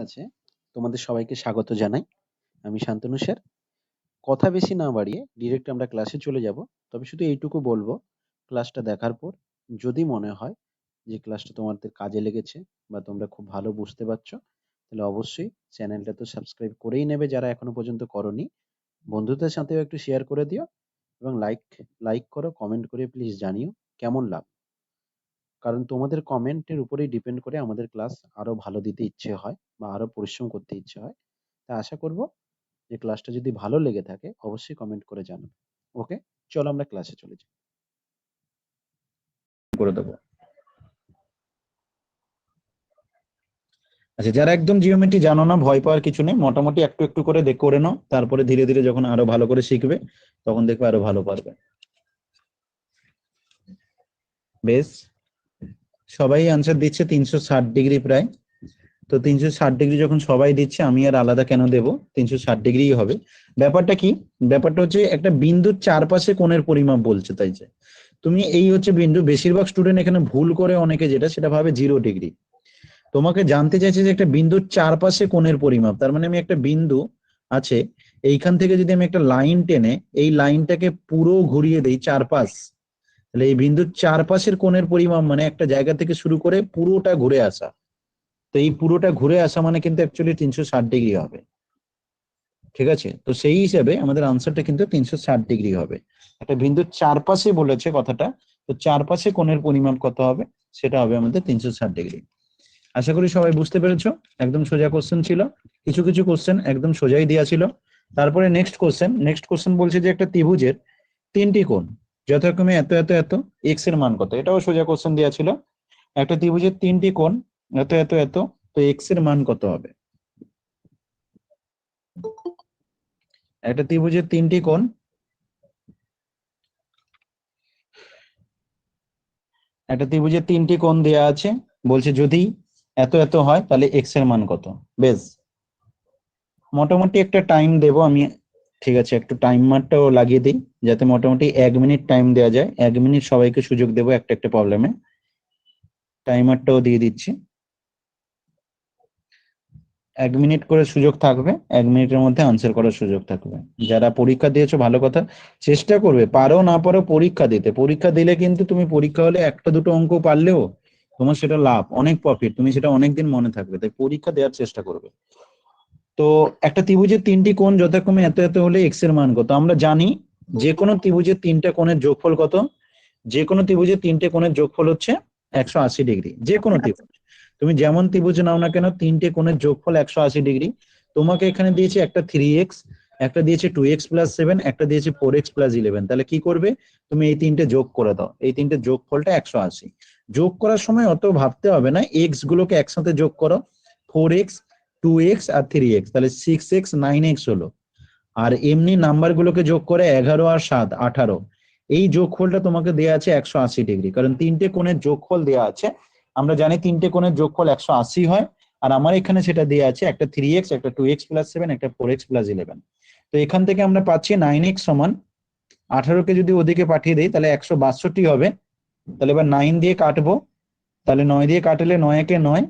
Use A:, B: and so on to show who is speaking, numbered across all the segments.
A: আছে তোমাদের সবাইকে স্বাগত জানাই। আমি শান্তনু স্যার। কথা বেশি না বাড়িয়ে ডিরেক্ট আমরা ক্লাসে চলে যাব। তবে শুধু এইটুকু বলবো, ক্লাসটা দেখার পর যদি মনে হয় যে ক্লাসটা তোমাদের কাজে লেগেছে বা তোমরা খুব ভালো বুঝতে পারছো, তাহলে অবশ্যই চ্যানেলটা তো সাবস্ক্রাইব করেই নেবে যারা এখনো পর্যন্ত করোনি। বন্ধুদের সাথেও একটু শেয়ার করে দিও এবং লাইক লাইক করো, কমেন্ট করে প্লিজ জানিও কেমন লাগলো। কারণ তোমাদের কমেন্টের উপরেই ডিপেন্ড করে আমাদের ক্লাস আরো ভালো দিতে ইচ্ছে হয় বা আরো পরিশ্রম করতে ইচ্ছে হয়। তা আশা করব যে ক্লাসটা যদি ভালো লেগে থাকে অবশ্যই কমেন্ট করে জানাবে। ওকে, চলো আমরা ক্লাসে চলে যাই।
B: করে দেবো। আচ্ছা, যারা একদম জিওমেট্রি জানো না, ভয় পাওয়ার কিছু নেই, মোটামুটি একটু একটু করে করে নাও, তারপরে ধীরে ধীরে যখন আরো ভালো করে শিখবে তখন দেখবে আরো ভালো পারবে। বেশ, সবাই আনসার দিচ্ছে 360 ডিগ্রি প্রায়। তো 360 ডিগ্রি যখন সবাই দিচ্ছে, আমি আর আলাদা কেন দেব, 360 ডিগ্রি হবে। ব্যাপারটা কি? ব্যাপারটা হচ্ছে একটা বিন্দুর চারপাশে কোণের পরিমাপ বলছে, তাই যে তুমি এই হচ্ছে বিন্দু। বেশিরভাগ স্টুডেন্ট এখানে ভুল করে অনেকে যেটা সেটা ভাবে 0 ডিগ্রি। তোমাকে জানতে চাইছে যে একটা বিন্দুর চারপাশে কোণের পরিমাপ, তার মানে আমি একটা বিন্দু আছে, এইখান থেকে যদি আমি একটা লাইন টেনে এই লাইনটাকে পুরো ঘুরিয়ে দেই চারপাশ, তাহলে এই বিন্দুর চারপাশের কোণের পরিমাপ মানে একটা জায়গা থেকে শুরু করে পুরোটা ঘুরে আসা। তো এই পুরোটা ঘুরে আসা মানে কিন্তু অ্যাকচুয়ালি 360 ডিগ্রি হবে। ঠিক আছে, তো সেই হিসাবে আমাদের আনসারটা কিন্তু 360 ডিগ্রি হবে। একটা বিন্দুর চারপাশে বলেছে কথাটা, তো চারপাশে কোণের পরিমাপ কত হবে, সেটা হবে আমাদের 360 ডিগ্রি। আশা করি সবাই বুঝতে পেরেছো। একদম সোজা কোশ্চেন ছিল, কিছু কিছু কোশ্চেন একদম সোজাই দেওয়া ছিল। তারপরে নেক্সট কোশ্চেন বলছে যে একটা ত্রিভুজের 3টি কোণ যথাক্রমে এত এত এত, এক্স এর মান কত। এটাও সোজা কোশ্চেন দেওয়া ছিল। একটা ত্রিভুজের 3টি কোণ এত এত এত, তো এক্স এর মান কত হবে। একটা ত্রিভুজের 3টি কোণ, একটা ত্রিভুজের 3টি কোণ দেওয়া আছে, বলছে যদি এত এত হয় তাহলে এক্স এর মান কত। বেশ, মোটামুটি একটা টাইম দেব আমি। ঠিক আছে, একটু টাইমারটাও লাগিয়ে দিই যাতে মোটামুটি 1 মিনিট টাইম দেওয়া যায়। 1 মিনিট সবাইকে সুযোগ দেবো একটা একটা প্রবলেমে। টাইমারটাও দিয়ে দিচ্ছি। 1 মিনিট করে সুযোগ থাকবে, 1 মিনিটের মধ্যে আনসার করার সুযোগ থাকবে। যারা পরীক্ষা দিয়েছো ভালো কথা, চেষ্টা করবে, পারো না পারো পরীক্ষা দিতে। পরীক্ষা দিলে কিন্তু তুমি পরীক্ষা হলে একটা দুটো অঙ্ক পারলেও তোমার সেটা লাভ, অনেক প্রফিট, তুমি সেটা অনেকদিন মনে থাকবে। তাই পরীক্ষা দেওয়ার চেষ্টা করবে। তো একটা ত্রিভুজের 3টি কোণ যথাক্রমে এত এত হলে এক্স এর মান কত। আমরা জানি যে কোনো ত্রিভুজের 3টে কোণের যোগফল কত। যে কোনো ত্রিভুজের 3টে কোণের যোগফল হচ্ছে 180 ডিগ্রি। যে কোনো ত্রিভুজ, তুমি যেমন ত্রিভুজ নাও না কেন, 3টে কোণের যোগফল 180 ডিগ্রি। তোমাকে এখানে দিয়েছে একটা 3x, একটা দিয়েছে 2x+7, একটা দিয়েছে 4x+11। তাহলে কি করবে, তুমি এই 3টে যোগ করে দাও, এই 3টে যোগফলটা 180। যোগ করার সময় অত ভাবতে হবে না, এক্স গুলোকে একসাথে যোগ করো, 4x, 2x আর 3x, তাহলে 6x 9x হলো। আর এমনি নাম্বার গুলোকে যোগ করে 11 আর 7 18। এই যোগফলটা তোমাকে দেওয়া আছে 180 ডিগ্রি, কারণ 3টে কোণের যোগফল দেওয়া আছে। আমরা জানি 3টে কোণের যোগফল 180 হয়। আর আমার এখানে সেটা দেওয়া আছে, একটা 3x, একটা 2x+7, একটা 4x+11। তো এখান থেকে আমরা পাচ্ছি 9x সমান 18কে যদি ওদিকে পাঠিয়ে দেই তাহলে 162 হবে। তাহলে এবার 9 দিয়ে কাটবো, তাহলে 9 দিয়ে কাটলে 9 একে 9,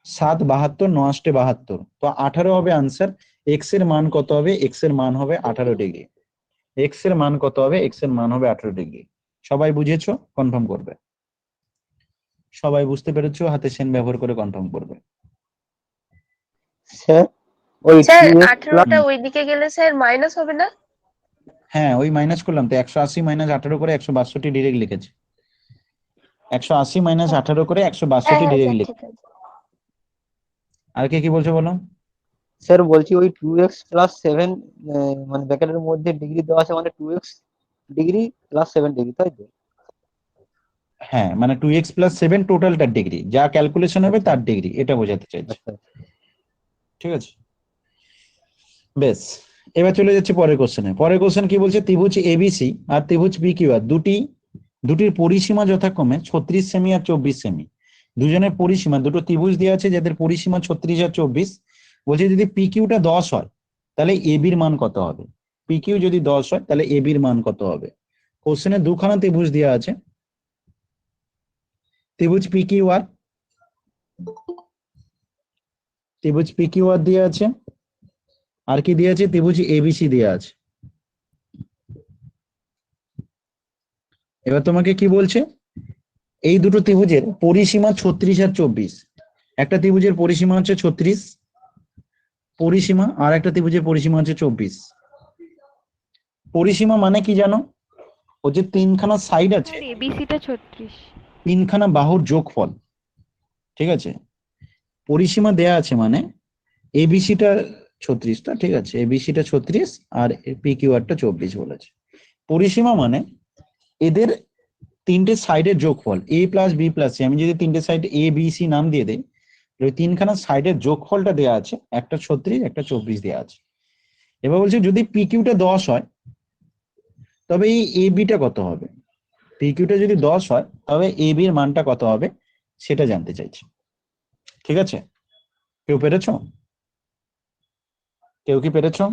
B: 7 72, 9 8 72, তো 18 হবে আনসার। এক্স এর মান কত হবে, এক্স এর মান হবে 18 ডিগ্রি। এক্স এর মান কত হবে, এক্স এর মান হবে 18 ডিগ্রি। সবাই বুঝেছো? কনফার্ম করবে। সবাই বুঝতে পেরেছো? হাতে সেন ব্যবহার করে কনফার্ম করবে।
C: স্যার ওই
D: স্যার
C: 2x প্লাস
D: 18টা ওইদিকে গেলে স্যার মাইনাস হবে না?
B: হ্যাঁ, ওই মাইনাস করলাম তো, 180 - 18 করে 162 ডিরেক্ট লিখেছে। 180 - 18 করে
D: হ্যাঁ
B: 162
D: হ্যাঁ
B: ডিরেক্ট
D: স্যার
B: লিখে।
D: ঠিক আছে।
B: আর কে কি বলছো বলো।
C: স্যার বলছি ওই 2x+7 মানে ব্র্যাকেটের মধ্যে ডিগ্রি দেওয়া আছে, মানে 2x ডিগ্রি+7 ডিগ্রি, তাই তো?
B: হ্যাঁ, মানে 2x+7 টোটালটার ডিগ্রি, যা ক্যালকুলেশন হবে
C: আচ্ছা
B: তার ডিগ্রি, এটা বোঝাতে চাইছি।
C: আচ্ছা।
B: ঠিক আছে, বেশ। এবার চলে যাচ্ছে পরের কোশ্চেনে। পরের কোশ্চেন কি বলছে, ত্রিভুজ এবিসি আর ত্রিভুজ পিকিউআর দুটির পরিসীমা যথাক্রমে 36 সেমি আর 24 সেমি। দুজনের পরিসীমা, দুটো ত্রিভুজ দেওয়া আছে যাদের পরিসীমা 36 আর 24। বলছে যদি পিকিউটা 10 হয় তাহলে এবির মান কত হবে। পিকিউ যদি 10 হয় তাহলে এবির মান কত হবে। কোশ্চেনে দুখানা ত্রিভুজ দেওয়া আছে, ত্রিভুজ পিকিউআর ত্রিভুজ পিকিউআর দিয়ে আছে, আর কি দিয়ে আছে? ত্রিভুজ এবিসি দিয়ে আছে। এবার তোমাকে কি বলছে? এই দুটো ত্রিভুজের পরিসীমা 36 আর 24। একটা ত্রিভুজের পরিসীমা হচ্ছে 36 পরিসীমা, আর একটা ত্রিভুজের পরিসীমা হচ্ছে 24। পরিসীমা মানে কি জানো? ও যে তিনখানা সাইড আছে,
E: স্যার এবিসিটা 36।
B: তিনখানা বাহুর যোগফল, ঠিক আছে? পরিসীমা দেয়া আছে মানে এবিসিটা 36টা, ঠিক আছে, এবিসিটা 36 আর পিকিউআরটা 24 বলেছে। পরিসীমা মানে এদের তিনটে সাইডের যোগফল, এ প্লাস বি প্লাস সি। আমি যদি তিনটে সাইড এ বি সি নাম দিয়ে দিই, ওই তিনখানা সাইডের যোগফলটা দেওয়া আছে, একটা 36 একটা 24 দেওয়া আছে। এবার বলছে যদি পিকিউটা 10 হয় তবে এই এ বিটা কত হবে? পিকিউটা যদি 10 হয় তবে এ বির মানটা কত হবে সেটা জানতে চাইছি। ঠিক আছে, কেউ পেরেছো? কেউ কি পেরেছো?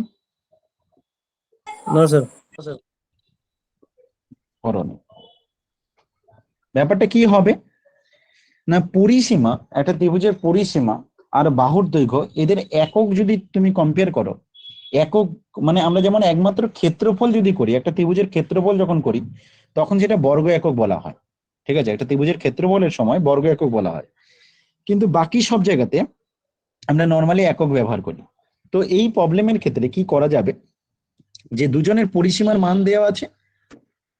F: না স্যার।
B: করোনি। ব্যাপারটা কি হবে না, পরিসীমা, একটা ত্রিভুজের পরিসীমা আর বাহুর দৈর্ঘ্য, এদের একক যদি তুমি কম্পেয়ার করো, একক মানে আমরা যেমন একমাত্র ক্ষেত্রফল যদি করি, একটা ত্রিভুজের ক্ষেত্রফল যখন করি তখন সেটা বর্গ একক বলা হয়। ঠিক আছে, একটা ত্রিভুজের ক্ষেত্রফলের সময় বর্গ একক বলা হয়, কিন্তু বাকি সব জায়গাতে আমরা নর্মালি একক ব্যবহার করি। তো এই প্রবলেমের ক্ষেত্রে কি করা যাবে, যে দুজনের পরিসীমার মান দেওয়া আছে,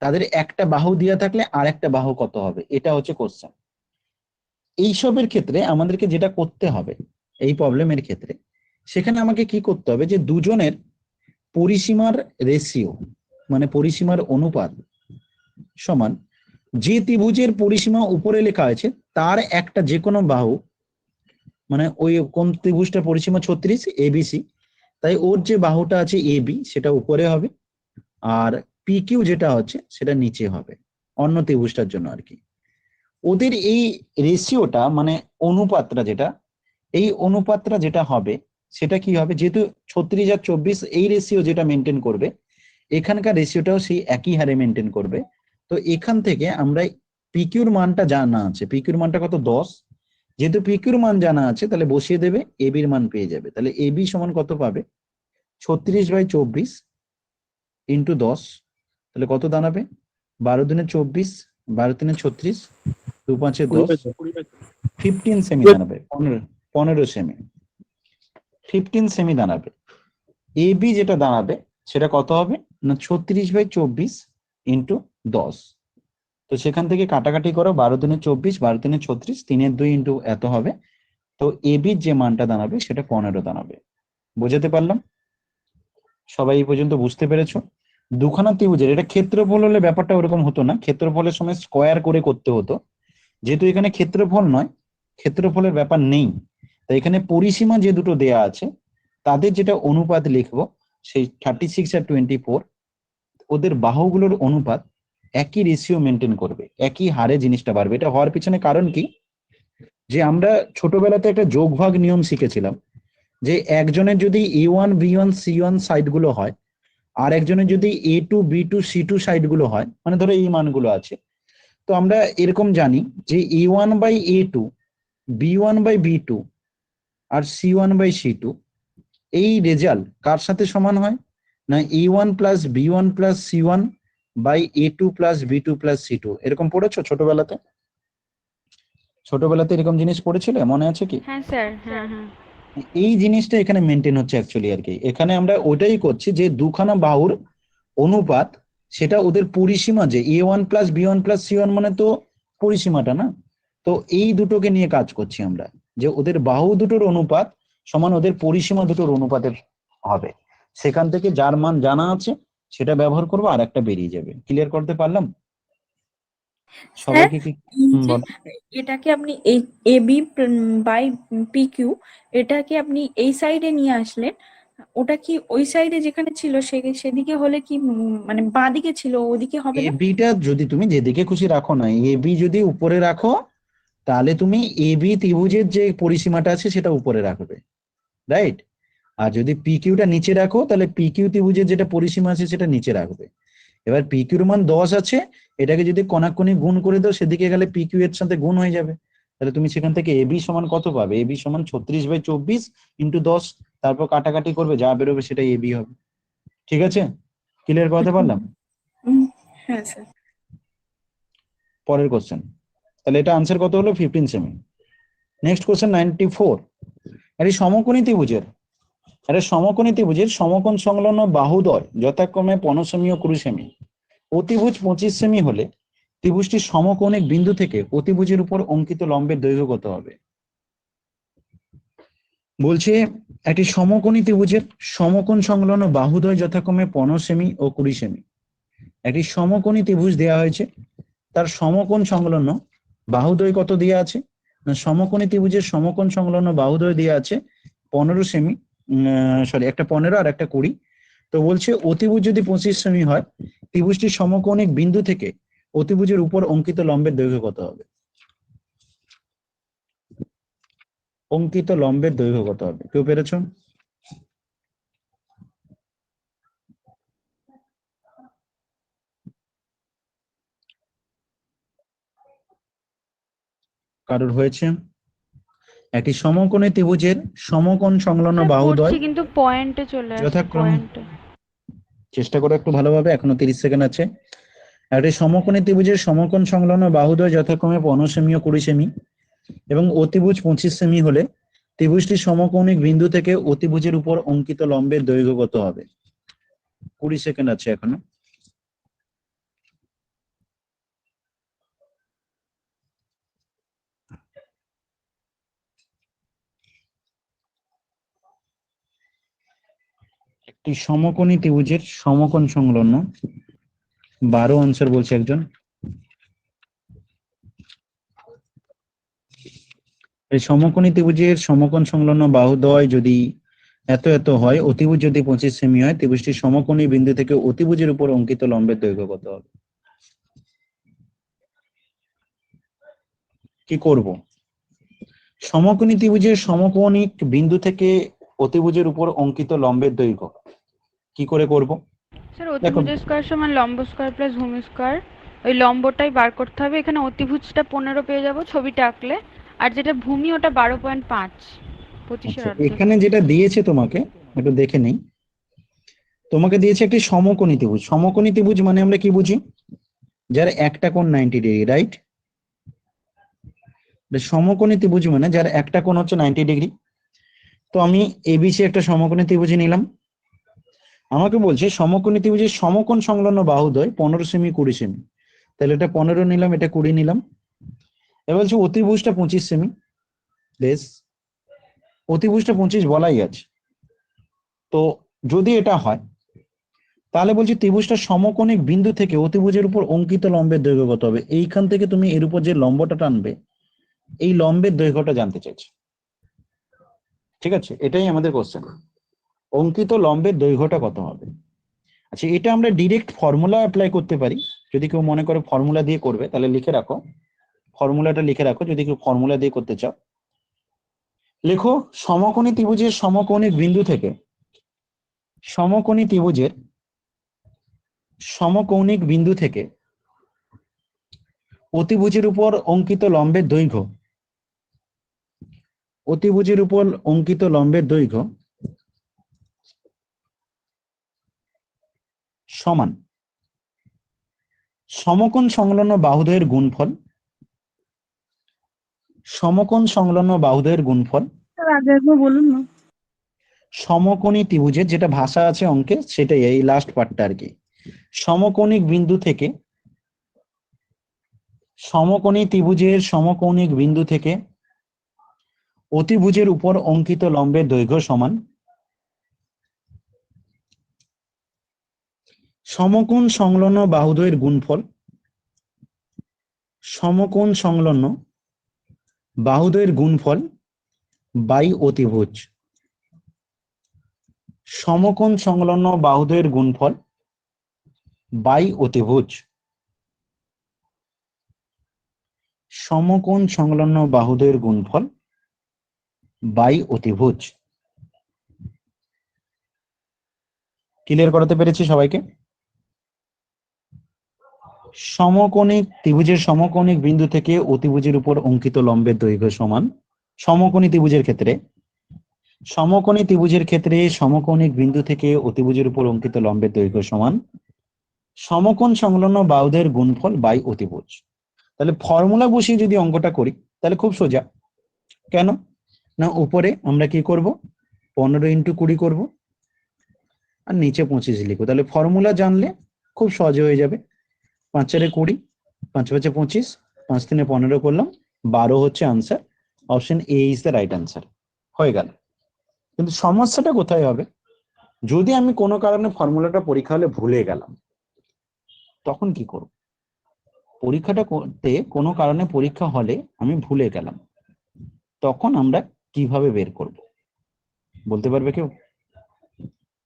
B: তাদের একটা বাহু দেওয়া থাকলে আর একটা বাহু কত হবে, এটা হচ্ছে কোশ্চেন। এইসবের ক্ষেত্রে আমাদেরকে যেটা করতে হবে এই প্রবলেমের ক্ষেত্রে, সেখানে আমাকে কি করতে হবে, যে দুজনের পরিসীমার রেশিও মানে পরিসীমার অনুপাত সমান যে ত্রিভুজের পরিসীমা উপরে লেখা আছে তার একটা যে কোনো বাহু, মানে ওই কোন ত্রিভুজটা পরিসীমা 36 এবিসি, তাই ওর যে বাহুটা আছে এবি সেটা উপরে হবে, আর পিকিউ যেটা হচ্ছে সেটা নিচে হবে অন্য ত্রিভুজটার জন্য আর কি। ওদের এই রেশিওটা মানে অনুপাতটা যেটা, এই অনুপাতটা যেটা হবে সেটা কি হবে, যেহেতু 36 আর 24 এই রেশিও যেটা মেনটেন করবে, এখানকার রেশিওটাও সেই একই হারে মেনটেন করবে। তো এখান থেকে আমরা পিকিউর মানটা জানা আছে, পিকিউর মানটা কত 10, যেহেতু পিকিউর মান জানা আছে তাহলে বসিয়ে দেবে, এবির মান পেয়ে যাবে। তাহলে এবি সমান কত পাবে, 36/24 ইন্টু 10, তাহলে কত দাঁড়াবে, 12 দুনে 24, 12 তিনে 36, 2 5 10, 15 সেমি দাঁড়াবে, 15 সেমি, 15 সেমি দাঁড়াবে। এবি যেটা দাঁড়াবে সেটা কত হবে না, 36/24 ইন্টু 10। তো সেখান থেকে কাটাকাটি করো, 12 দুনে 24, 12 তিনে 36, 3 2 ইন্টু এত হবে। তো এবির যে মানটা দাঁড়াবে সেটা 15 দাঁড়াবে। বোঝাতে পারলাম? সবাই এই পর্যন্ত বুঝতে পেরেছো? দুখানা ত্রিভুজের, এটা ক্ষেত্রফল হলে ব্যাপারটা ওরকম হতো না, ক্ষেত্রফলের সময় স্কোয়ার করে করতে হতো, যেহেতু এখানে ক্ষেত্রফল নয়, ক্ষেত্রফলের ব্যাপার নেই, তাই এখানে পরিসীমা যে দুটো দেয়া আছে তাদের যেটা অনুপাত লিখবো, সেই 36 আর 24, ওদের বাহুগুলোর অনুপাত একই রেশিও মেনটেন করবে, একই হারে জিনিসটা বাড়বে। এটা হওয়ার পিছনে কারণ কি, যে আমরা ছোটবেলাতে একটা যোগভাগ নিয়ম শিখেছিলাম, যে একজনের যদি A1 B1 C1 সাইড গুলো হয়, আর একজনের যদি A2 B2 C2 সাইড গুলো হয়, মানে ধরো এই মানগুলো আছে, তো আমরা এরকম জানি যে A1/A2, B1/B2 আর C1/C2, এই রেজাল্ট কার সাথে সমান হয় না, A1 plus B1 plus C1 by A2 plus B2 plus C2। এরকম পড়েছো ছোটবেলাতে? ছোটবেলাতে এরকম জিনিস পড়েছিলে, মনে আছে কি?
E: হ্যাঁ স্যার, হ্যাঁ হ্যাঁ।
B: এই জিনিসটা এখানে মেনটেন হচ্ছে অ্যাকচুয়ালি আর কি। এখানে আমরা ওইটাই করছি যে দুখানা বাহুর অনুপাত, সেটা ওদের পরিসীমা, যে A1 plus B1 plus C1 মানে তো পরিসীমাটা না, তো এই দুটোকে নিয়ে কাজ করছি আমরা, যে ওদের বাহু দুটোর অনুপাত সমান ওদের পরিসীমা দুটোর অনুপাতের হবে। সেখান থেকে যার মান জানা আছে সেটা ব্যবহার করবো, আর একটা বেরিয়ে যাবে। ক্লিয়ার করতে পারলাম সবাইকে কি? বলো।
G: এটাকে আপনি এই এবি বাই পিকিউ, এটাকে আপনি এই সাইডে নিয়ে আসলেন, ওটা কি ওই সাইডে যেখানে ছিল সেদিকে হলে কি মানে বাঁ দিকে ছিল ওদিকে হবে না?
B: এবিটা যদি তুমি যেদিকে খুশি রাখো না, এবি যদি উপরে রাখো তাহলে তুমি এবি ত্রিভুজের যে পরিসীমাটা আছে সেটা উপরে রাখবে, রাইট? আর যদি পিকিউটা নিচে রাখো তাহলে পিকিউ ত্রিভুজের যেটা পরিসীমা আছে সেটা নিচে রাখবে। এবার পিকিউর মান 10 আছে, এটাকে যদি কোনাকুনি গুণ করে দাও সেদিকে গেলে পিকিউ এর সাথে গুণ হয়ে যাবে, তাহলে তুমি সেখান থেকে এবি সমান কত পাবে? এবি সমান 36/24 ইন্টু 10, তারপর কাটাকাটি করবে, যা বেরোবে সেটাই এবি হবে। ঠিক আছে, ক্লিয়ার করতে পারলাম?
G: হ্যাঁ স্যার।
B: পরের কোশ্চেন, তাহলে এটা আনসার কত হলো? 15 সেমি। নেক্সট কোশ্চেন 94, একটি সমকোণী ত্রিভুজের সমকোণ সংলগ্ন বাহুদ্বয় যথাক্রমে 15 সেমি ও 20 সেমি, অতিভুজ 25 সেমি হলে ত্রিভুজটির সমকোণিক বিন্দু থেকে অতিভুজের উপর অঙ্কিত লম্বের দৈর্ঘ্য কত হবে? বলছে একটি সমকোণী ত্রিভুজের সমকোণ সংলগ্ন বাহুদ্বয় যথাক্রমে 15 সেমি ও 20 সেমি। একটি সমকোণী ত্রিভুজ দেওয়া হয়েছে, তার সমকোণ সংলগ্ন বাহুদ্বয় কত দেওয়া আছে? না, সমকোণী ত্রিভুজের সমকোণ সংলগ্ন বাহুদ্বয় দেওয়া আছে 15 সেমি, সরি, একটা 15 আর একটা 20। তো বলছে অতিভুজ যদি 25 সেমি হয়, ত্রিভুজটির সমকোণিক বিন্দু থেকে অতিভুজের উপর অঙ্কিত লম্বের দৈর্ঘ্য কত হবে? অঙ্কিত লম্বের দৈর্ঘ্য কত হবে? কেউ পেরেছো? কারোর হয়েছে? একটি সমকোণী ত্রিভুজের সমকোণ সংলগ্ন
E: স্যার
B: বাহুদ্বয়
E: করছি কিন্তু পয়েন্টে চলে আসছে,
B: যথাক্রমে,
E: পয়েন্টে।
B: চেষ্টা করো একটু ভালোভাবে, এখনো 30 সেকেন্ড আছে। একটি সমকোণী ত্রিভুজের সমকোণ সংলগ্ন বাহুদ্বয় যথাক্রমে 15 সেমি ও 20 সেমি এবং অতিভুজ 25 সেমি হলে ত্রিভুজটির সমকোণিক বিন্দু থেকে অতিভুজের উপর অঙ্কিত লম্বের দৈর্ঘ্য কত হবে? 20 সেকেন্ড আছে এখনো। একটি সমকোণী ত্রিভুজের সমকোণ সংলগ্ন, 12 আনসার বলছে একজন। এই সমকোণী ত্রিভুজের সমকোণ সংলগ্ন বাহুদ্বয় যদি এত এত হয়, অতিভুজ যদি 25 সেমি হয়, ত্রিভুজটির সমকোণী বিন্দু থেকে অতিভুজের উপর অঙ্কিত লম্বের দৈর্ঘ্য কত হবে? কি করব? সমকোণী ত্রিভুজের সমকোণিক বিন্দু থেকে অতিভুজের উপর অঙ্কিত লম্বের দৈর্ঘ্য কি করে করব?
E: স্যার
B: দেখো,
E: অতিভুজ স্কয়ার সমান লম্ব স্কয়ার প্লাস ভূমি স্কয়ার, ওই লম্বটাই বার করতে হবে। এখানে অতিভুজটা 15 পেয়ে যাব ছবিটা আঁকলে, আর যেটা ভূমি ওটা 12.5, 25-এর
B: আচ্ছা,
E: অর্ধেক।
B: এখানে যেটা দিয়েছে তোমাকে একটু দেখে নেই। তোমাকে দিয়েছে একটি সমকোণী ত্রিভুজ। সমকোণী ত্রিভুজ মানে আমরা কি বুঝি? যার একটা কোণ 90 ডিগ্রি, রাইট? সমকোণী ত্রিভুজ মানে যার একটা কোণ হচ্ছে 90 ডিগ্রি। তো আমি এবিসি একটা সমকোণী ত্রিভুজ নিলাম। আমাকে বলছে সমকোণী ত্রিভুজের সমকোণ সংলগ্ন বাহুদ্বয় 15 সেমি 20 সেমি, তাহলে এটা 15 নিলাম, এটা 20 নিলাম। এবার বলছে অতিভুজটা 25 সেমি, বেশ, অতিভুজটা 25 বলাই আছে। তো যদি এটা হয়, তাহলে বলছি ত্রিভুজটা সমকোণিক বিন্দু থেকে অতিভুজের উপর অঙ্কিত লম্বের দৈর্ঘ্য কত হবে? এইখান থেকে তুমি এর উপর যে লম্বটা টানবে, এই লম্বের দৈর্ঘ্যটা জানতে চাইছে। ঠিক আছে, এটাই আমাদের কোশ্চেন, অঙ্কিত লম্বের দৈর্ঘ্যটা কত হবে। আচ্ছা, এটা আমরা ডিরেক্ট ফর্মুলা অ্যাপ্লাই করতে পারি। যদি কেউ মনে করে ফর্মুলা দিয়ে করবে, তাহলে লিখে রাখো, ফর্মুলাটা লিখে রাখো যদি কেউ ফর্মুলা দিয়ে করতে চাও। লেখো, সমকোণী ত্রিভুজের সমকোণিক বিন্দু থেকে, সমকোণী ত্রিভুজের সমকৌণিক বিন্দু থেকে অতিভুজের উপর অঙ্কিত লম্বের দৈর্ঘ্য, অতিভুজের উপর অঙ্কিত লম্বের দৈর্ঘ্য সমান সমকোণ সংলগ্ন বাহুদ্বয়ের গুণফল, সমকোণ সংলগ্ন বাহুদ্বয়ের গুণফল।
G: স্যার আগে একবার বলুন না।
B: সমকোণী ত্রিভুজের যেটা ভাষা আছে অঙ্কে, সেটাই এই লাস্ট পার্টটা আর কি। সমকোণিক বিন্দু থেকে, সমকোণী ত্রিভুজের সমকৌণিক বিন্দু থেকে অতিভুজের উপর অঙ্কিত লম্বের দৈর্ঘ্য সমান সমকোণ সংলগ্ন বাহুদ্বয়ের গুণফল, সমকোণ সংলগ্ন বাহুদ্বয়ের গুণফল বাই অতিভুজ। সমকোণ সংলগ্ন বাহুদ্বয়ের গুণফল বাই অতিভুজ। সমকোণ সংলগ্ন বাহুদ্বয়ের গুণফল বাই অতিভুজ। ক্লিয়ার করাতে পেরেছি সবাইকে? সমকোণিক ত্রিভুজের সমকোণিক বিন্দু থেকে অতিভুজের উপর অঙ্কিত লম্বের দৈর্ঘ্য সমান। সমকোণী ত্রিভুজের ক্ষেত্রে সমকোণী ত্রিভুজের ক্ষেত্রে সমকোণিক বিন্দু থেকে অতিভুজের উপর অঙ্কিত লম্বের দৈর্ঘ্য সমান সমকোণ সংলগ্ন বাহুদের গুণফল বাই অতিভুজ। তাহলে ফর্মুলা বসিয়ে যদি অঙ্কটা করি তাহলে খুব সোজা। কেন না, উপরে আমরা কি করব 15 × 20 করব আর নিচে 25 লিখবো। তাহলে ফর্মুলা জানলে খুব সহজে হয়ে যাবে। 5 × 4 = 20, 5 × 5 = 25, 5 × 3 = 15 করলাম, 12 হচ্ছে answer. Option A is the right answer. হয়ে গেল। কিন্তু সমস্যাটা কোথায় হবে, যদি আমি কোনো কারণে ফর্মুলাটা পরীক্ষা হলে ভুলে গেলাম তখন কি করব? পরীক্ষাটা করতে কোনো কারণে পরীক্ষা হলে আমি ভুলে গেলাম, তখন আমরা কিভাবে বের করব বলতে পারবে কেউ?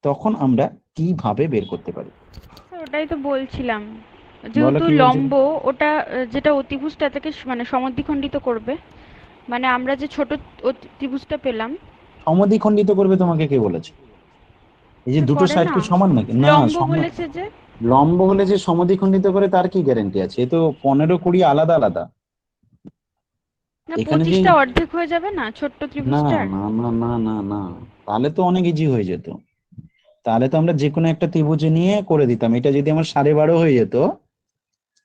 B: তখন আমরা কিভাবে বের করতে পারি?
E: স্যার ওটাই তো বলছিলাম,
B: বলো
E: যেহেতু
B: কি বলছিলে?
E: লম্ব ওটা যেটা অতিভুজটাকে মানে সমদ্বিখণ্ডিত করবে, মানে আমরা যে ছোট ত্রিভুজটা পেলাম।
B: সমদ্বিখণ্ডিত করবে তোমাকে কে বলেছে? এই যে দুটো
E: করে
B: সাইড
E: না,
B: কি সমান নাকি? না,
E: লম্ব বলেছে যে।
B: লম্ব হলে যে সমদ্বিখণ্ডিত করে তার কি গ্যারান্টি আছে? এ তো 15 20 আলাদা আলাদা।
E: না,
B: এখানে যে
E: 25টা অর্ধেক হয়ে যাবে না ছোট্ট
B: না
E: ত্রিভুজটার?
B: না না না না না, তাহলে তো অনেক ইজি হয়ে যেত। তাহলে তো আমরা যে কোনো একটা ত্রিভুজ নিয়ে করে দিতাম। এটা যদি আমার 12.5 হয়ে যেত,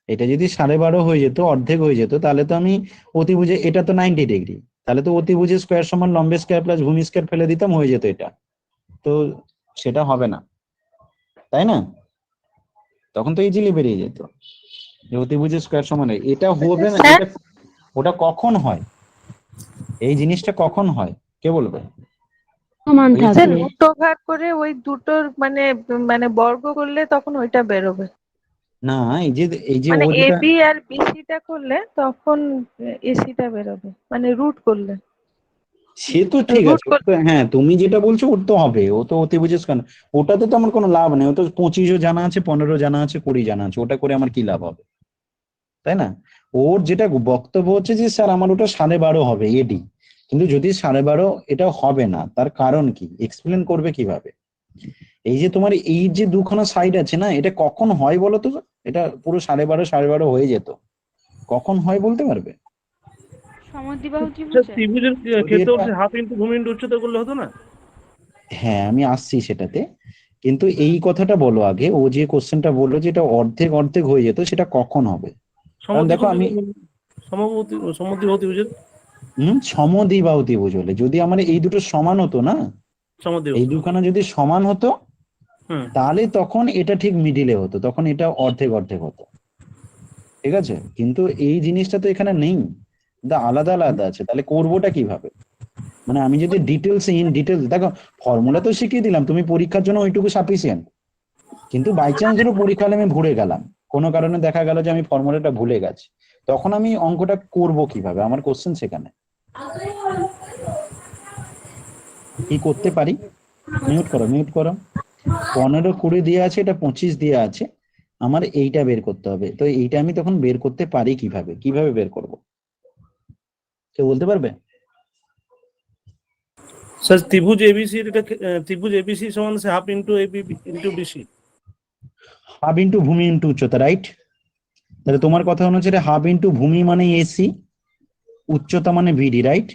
B: এটা যদি 12.5 হয়ে যেত, অর্ধেক হয়ে যেত, তাহলে তো আমি অতিভুজে, এটা তো 90 ডিগ্রি, তাহলে তো অতিভুজের স্কোয়ার সমান লম্বের স্কোয়ার প্লাস ভূমি স্কোয়ার ফেলে দিতাম, হয়ে যেত এটা। তো সেটা হবে না, তাই না? তখন তো ইজিলি বেরিয়ে যেত যে অতিভুজের স্কোয়ার সমান এটা হবে না। এটা ওটা কখন হয়, এই জিনিসটা কখন হয় কে বলবে?
F: সমান
B: ওই
F: থাকলে
D: দুটো ভাগ করে ওই দুটোর মানে মানে বর্গ করলে তখন ওইটা বেরোবে।
B: না, এই যে
D: মানে
B: ও
D: এ
B: যেটা,
D: বি আর বিসিটা করলে তখন এসিটা বেরোবে, মানে রুট করলে।
B: সে তো ঠিক
D: রুট
B: আছে। ও তো, হ্যাঁ তুমি যেটা বলছো ওর তো হবে, ও তো অতিভুজের স্কয়ার। ওটাতে তো আমার কোনো লাভ নেই। ও তো 25ও জানা আছে, 15 জানা আছে, 20 জানা আছে, ওটা করে আমার কি লাভ হবে, তাই না? ওর যেটা বক্তব্য হচ্ছে যে স্যার আমার ওটা 12.5 হবে এডি, কিন্তু যদি 12.5 এটা হবে না, তার কারণ কি এক্সপ্লেন করবে কিভাবে? এই যে তোমার এই যে দুখানা সাইড আছে না, এটা কখন হয় বলো তো? এটা পুরো 12.5 হয়ে যেত, কখন হয় বলতে পারবে?
E: সমদ্বিবাহু
H: স্যার
E: ত্রিভুজে।
H: ত্রিভুজের
B: যদি
H: ক্ষেত্রে
B: এটা,
H: হাফ ইন্টু ভূমি ইন্টু উচ্চতা করলে হতো না?
B: হ্যাঁ আমি আসছি সেটাতে, কিন্তু এই কথাটা বলো আগে। ও যে কোশ্চেনটা বললো যেটা অর্ধেক অর্ধেক হয়ে যেত, সেটা কখন হবে? কারণ দেখো আমি
H: সমদ্বিবাহু ত্রিভুজের
B: সমদ্বিবাহু ত্রিভুজ হলে যদি আমার এই দুটো সমান হতো না,
H: সমদ্বিবাহু,
B: এই দুখানা যদি সমান হতো,
H: হুম,
B: তাহলে তখন এটা ঠিক মিডিলে হতো, তখন এটা অর্ধেক অর্ধেক হতো, ঠিক আছে? কিন্তু এই জিনিসটা তো এখানে নেই, এটা আলাদা আলাদা আছে। তাহলে করবোটা কিভাবে? মানে আমি যদি ডিটেলস দেখো, ফর্মুলা তো শিখিয়ে দিলাম, তুমি পরীক্ষার জন্য ওইটুকু সাফিসিয়েন্ট। কিন্তু বাই চান্স ধরো পরীক্ষা হলে আমি ভুলে গেলাম, কোনো কারণে দেখা গেল যে আমি ফর্মুলাটা ভুলে গেছি, তখন আমি অঙ্কটা করব কিভাবে? আমার কোশ্চেন সেখানে কি করতে পারি? মিউট করো, মিউট করো। 15 20 দিয়ে আছে, এটা 25 দিয়ে আছে, আমার এইটা বের করতে হবে। তো এইটা আমি তখন বের করতে পারি কিভাবে? কিভাবে বের করব, কেউ বলতে পারবে?
H: স্যার ত্রিভুজ এবিসি, এটা ত্রিভুজ এবিসি সমান half into AB into BC.
B: Half into ভূমি ইন্টু উচ্চতা, রাইট? তাহলে তোমার কথা অনুসারে হাফ ইন্টু ভূমি মানে এসি, উচ্চতা মানে বিডি, রাইট?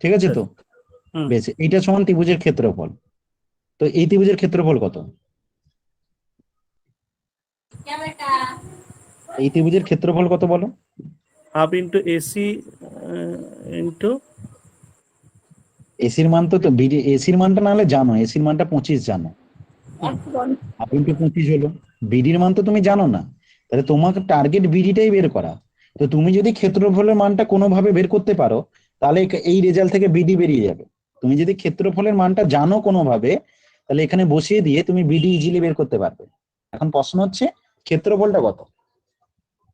B: ঠিক আছে তো?
H: হুম,
B: বেশ, এইটা সমান ত্রিভুজের ক্ষেত্রফল। তো এই ত্রিভুজের ক্ষেত্রফল কত? এই ত্রিভুজের ক্ষেত্রফল কত বলো?
H: হাফ ইন্টু এসি ইন্টু
B: এসির মান তো বিডি, এসির মানটা না হলে জানো, এসির মানটা 25 জানো, হাফ ইন্টু 25 হলো। বিডির মান তো তুমি জানো না, তাহলে তোমাকে টার্গেট বিডিটাই বের করা। তো তুমি যদি ক্ষেত্রফলের মানটা কোনোভাবে বের করতে পারো, তাহলে এই রেজাল্ট থেকে বিডি বেরিয়ে যাবে। তুমি যদি ক্ষেত্রফলের মানটা জানো কোনোভাবে, তাহলে এখানে বসিয়ে দিয়ে তুমি বিডি ইজিলি বের করতে পারবে। এখন প্রশ্ন হচ্ছে ক্ষেত্রফলটা কত?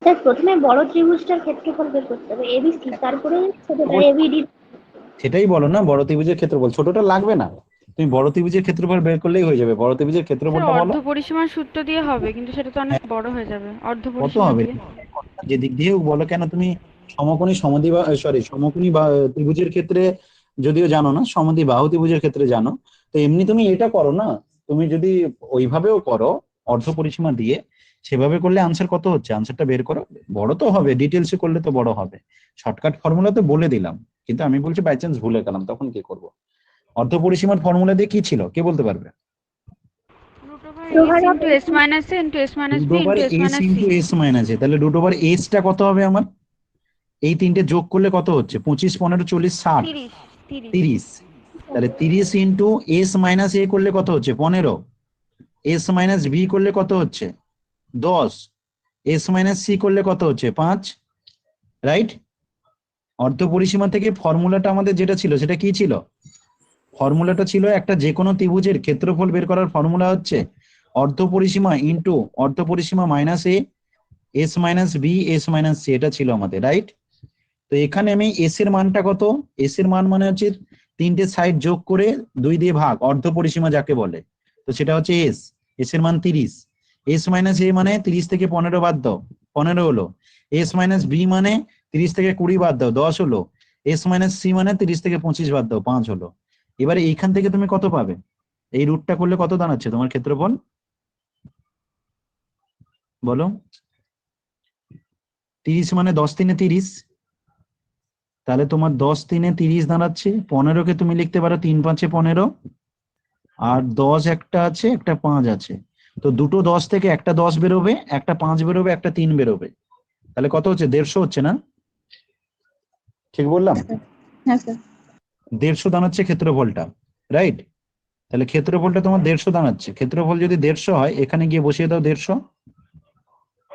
F: স্যার প্রথমে বড় ত্রিভুজটার ক্ষেত্রফল বের করতে হবে এবিসি, তারপরে ছোটটা এবিডি।
B: সেটাই বলো না, বড় ত্রিভুজের ক্ষেত্রফল, ছোটটা লাগবে না। তুমি বড় ত্রিভুজের ক্ষেত্রফল বের করলেই হয়ে যাবে। বড় ত্রিভুজের
E: স্যার
B: ক্ষেত্রফলটা বলো।
E: অর্ধ পরিসীমার সূত্র দিয়ে হবে, কিন্তু সেটা তো অনেক বড় হয়ে যাবে অর্ধ
B: কত
E: পরিসীমা
B: হবে?
E: দিয়ে।
B: যে দিক দিয়ে হোক বলো, কেন তুমি সমকোণী সমদ্বিবাহ, সরি সমকোণী বা ত্রিভুজের ক্ষেত্রে যদিও জানো না, সমদ্বিবাহু ত্রিভুজের ক্ষেত্রে জানো। তো এমনি তুমি এটা করো না, তুমি যদি ওইভাবেও করো অর্ধ পরিসীমা দিয়ে, সেভাবে করলে আনসার কত হচ্ছে, আনসারটা বের করো। বড় তো হবে, ডিটেলসে করলে তো বড় হবে। শর্টকাট ফর্মুলা তো বলে দিলাম, কিন্তু আমি বলছি বাই চান্স ভুলে গেলাম, তখন কি করব? অর্ধপরিসীমার ফর্মুলা দিয়ে কি ছিল, কে বলতে পারবে?
E: √s into s minus a into s minus b
B: root over
E: into s
B: S
E: minus c।
B: Into S minus A, তাহলে রুট ওভার এসটা কত হবে আমার? এই তিনটে যোগ করলে কত হচ্ছে? 25, 15, 40, 60, 30। তাহলে 30 ইন্টু এস মাইনাস এ করলে কত হচ্ছে? 15। এস মাইনাস বি করলে কত হচ্ছে? 10। এস মাইনাস সি করলে কত হচ্ছে? 5। রাইট? অর্ধপরিসীমা থেকে ফর্মুলাটা আমাদের যেটা ছিল সেটা কি ছিল? ফর্মুলাটা ছিল একটা যে কোনো ত্রিভুজের ক্ষেত্রফল বের করার ফর্মুলা হচ্ছে অর্ধপরিসীমা ইন্টু অর্ধপরিসীমা minus A, S minus B, S minus C, এটা ছিল আমাদের। রাইট? তো এখানে আমি এস এর মানটা কত, এস এর মান মানে হচ্ছে তিনটে সাইড যোগ করে 2 দিয়ে ভাগ, অর্ধপরিসীমা যাকে বলে, তো সেটা হচ্ছে এস। এস এর মান 30। এস মাইনাস এ মানে 30 থেকে 15 বাদ দাও, 15 হলো। এস মাইনাস বি মানে 30 থেকে 20 বাদ দাও, 10 হলো। এস মাইনাস সি মানে 30 থেকে 25 বাদ দাও, 5 হলো। এবারে এইখান থেকে তুমি কত পাবে? এই রুটটা করলে কত দাঁড়াচ্ছে তোমার ক্ষেত্রফল বলো? 30 মানে 10 3 30, তাহলে তোমার 10 3 30 দাঁড়াচ্ছে। 15কে তুমি লিখতে পারো 3 5 15, আর 10 একটা আছে, একটা 5 আছে। তো দুটো 10 থেকে একটা 10 বেরোবে, একটা 5 বেরোবে, একটা 3 বেরোবে। তাহলে কত হচ্ছে? 150 হচ্ছে না? ঠিক বললাম?
G: হ্যাঁ স্যার।
B: 150 দাঁড়াচ্ছে ক্ষেত্রফলটা। রাইট? তাহলে ক্ষেত্রফলটা তোমার 150 দাঁড়াচ্ছে। ক্ষেত্রফল যদি 150 হয়, এখানে গিয়ে বসিয়ে দাও 150।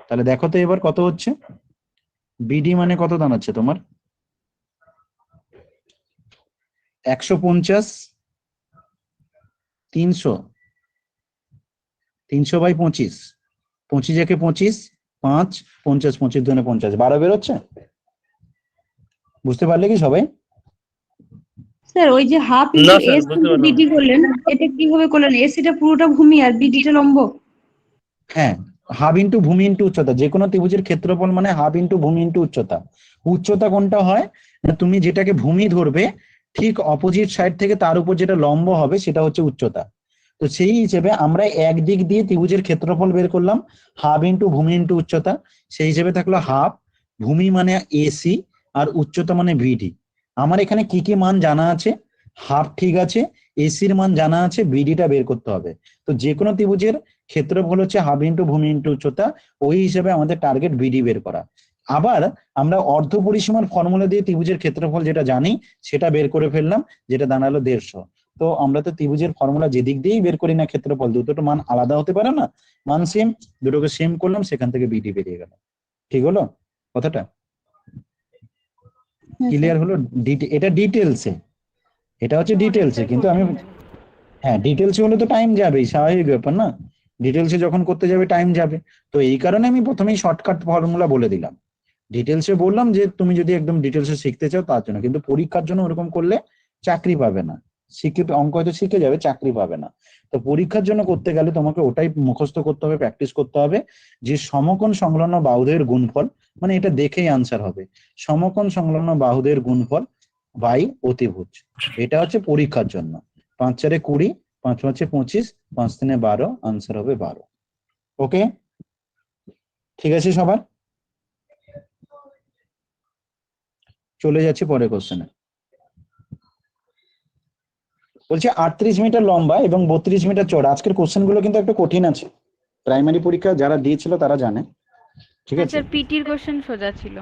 B: তাহলে দেখো তো এবার কত হচ্ছে। বিডি মানে কত দাঁড়াচ্ছে তোমার? 150, 300, 300 বাই 25, 25 একে 25, 5, 50, 25 দুগুণে 50, 12 বেরোচ্ছে। বুঝতে পারলে কি সবাই?
G: স্যার ওই যে হাফ
H: না
G: ইন্টু
H: স্যার,
G: এস
H: বুঝতে
G: ইন্টু
H: পারলাম
G: বিডি
H: না।
G: করলেন, এটা কিভাবে করলেন? এস এটা পুরোটা ভূমি আর বিডিটা লম্ব।
B: হ্যাঁ, হাফ ইন্টু ভূমি ইন্টু উচ্চতা। যে কোনো ত্রিভুজের ক্ষেত্রফল মানে হাফ ইন্টু ভূমি ইন্টু উচ্চতা। উচ্চতা কোনটা হয় না, তুমি যেটাকে ভূমি ধরবে ঠিক অপোজিট সাইড থেকে তার উপর যেটা লম্ব হবে সেটা হচ্ছে উচ্চতা। তো সেই হিসেবে আমরা একদিক দিয়ে ত্রিভুজের ক্ষেত্রফল বের করলাম, হাফ ইন্টু ভূমি ইন্টু উচ্চতা। সেই হিসেবে থাকলো হাফ, ভূমি মানে এসি, আর উচ্চতা মানে ভিডি। আমার এখানে কি কি মান জানা আছে? হাফ ঠিক আছে, এসির মান জানা আছে, বিডিটা বের করতে হবে। তো যে কোনো ত্রিভুজের ক্ষেত্রফল হচ্ছে হাফ ইন্টু ভূমি ইন্টু উচ্চতা, ওই হিসেবে আমাদের টার্গেট বিডি বের করা। আবার আমরা অর্ধপরিসীমার ফর্মুলা দিয়ে ত্রিভুজের ক্ষেত্রফল যেটা জানি সেটা বের করে ফেললাম, যেটা দাঁড়ালো 150। তো আমরা তো ত্রিভুজের ফর্মুলা যেদিক দিয়েই বের করি না ক্ষেত্রফল, দুটো মান আলাদা হতে পারে না, মান সেম, দুটোকে সেম করলাম, সেখান থেকে বিডি বেরিয়ে গেল। ঠিক হলো কথাটা? ক্লিয়ার হলো? এটা ডিটেলসে, এটা হচ্ছে ডিটেলসে, কিন্তু আমি হ্যাঁ ডিটেলসে হলে তো টাইম যাবেই, স্বাভাবিক ব্যাপার না? ডিটেলসে যখন করতে যাবে টাইম যাবে। তো এই কারণে আমি প্রথমেই শর্টকাট ফর্মুলা বলে দিলাম। ডিটেলসে বললাম যে তুমি যদি একদম ডিটেলসে শিখতে চাও তার জন্য, কিন্তু পরীক্ষার জন্য ওরকম করলে চাকরি পাবে না। শিখে অঙ্ক হয়তো শিখে যাবে, চাকরি পাবে না। তো পরীক্ষার জন্য করতে গেলে তোমাকে ওটাই মুখস্থ করতে হবে, প্র্যাকটিস করতে হবে, যে সমকোণ সংলগ্ন বাহুদের গুণফল, মানে এটা দেখেই আনসার হবে, সমকোণ সংলগ্ন বাহুদের গুণফল বাই অতিভুজ। এটা হচ্ছে পরীক্ষার জন্য। 5 4 20, 5 5 25, 5 3 12, আনসার হবে 12। ওকে, ঠিক আছে সবার? চলে যাচ্ছি পরের কোশ্চেনে। বলছে 38 মিটার লম্বা এবং 32 মিটার চওড়া। আজকের কোশ্চেন গুলো কিন্তু একটু কঠিন আছে, প্রাইমারি পরীক্ষা যারা দিয়েছিল তারা জানে। ঠিক আছে,
E: স্যার পিটির কোশ্চেন সোজা ছিল,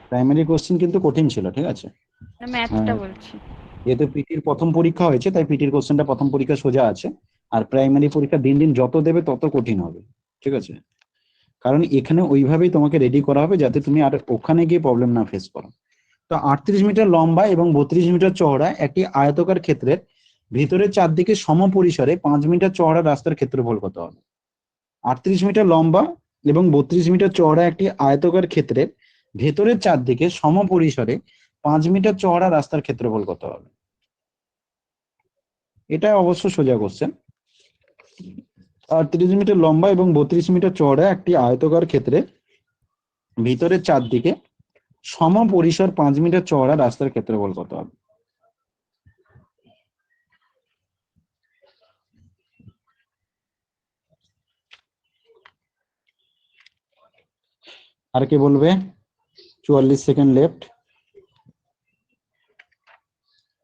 B: প্রাইমারি কোশ্চেন কিন্তু কঠিন ছিল, ঠিক আছে?
E: ম্যাথটা বলছি।
B: যেহেতু পিটির প্রথম পরীক্ষা হয়েছে তাই পিটির কোশ্চেনটা প্রথম পরীক্ষা সোজা আছে, আর প্রাইমারি পরীক্ষা দিন দিন যত দেবে তত কঠিন হবে। ঠিক আছে, কারণ এখানে ওইভাবেই তোমাকে রেডি করা হবে যাতে তুমি আর ওখানে গিয়ে প্রবলেম না ফেস করো। তো 38 মিটার লম্বা এবং 32 মিটার চওড়া একটি আয়তকার ক্ষেত্রের ভিতরের চারদিকে সমপরিসরে 5 মিটার চওড়া রাস্তার ক্ষেত্রফল কত হবে? 38 মিটার লম্বা এবং 32 মিটার চওড়া একটি আয়তকার ক্ষেত্রের ভেতরের চারদিকে সমপরিসরে 5 মিটার চওড়া রাস্তার ক্ষেত্রফল কত হবে? এটা অবশ্য সোজা কোশ্চেন। 38 মিটার লম্বা এবং 32 মিটার চওড়া একটি আয়তকার ক্ষেত্রে ভিতরের চারদিকে সমপরিসর 5 মিটার চওড়া রাস্তার ক্ষেত্রফল কত হবে? আর কে বলবে? 44 সেকেন্ড লেফট।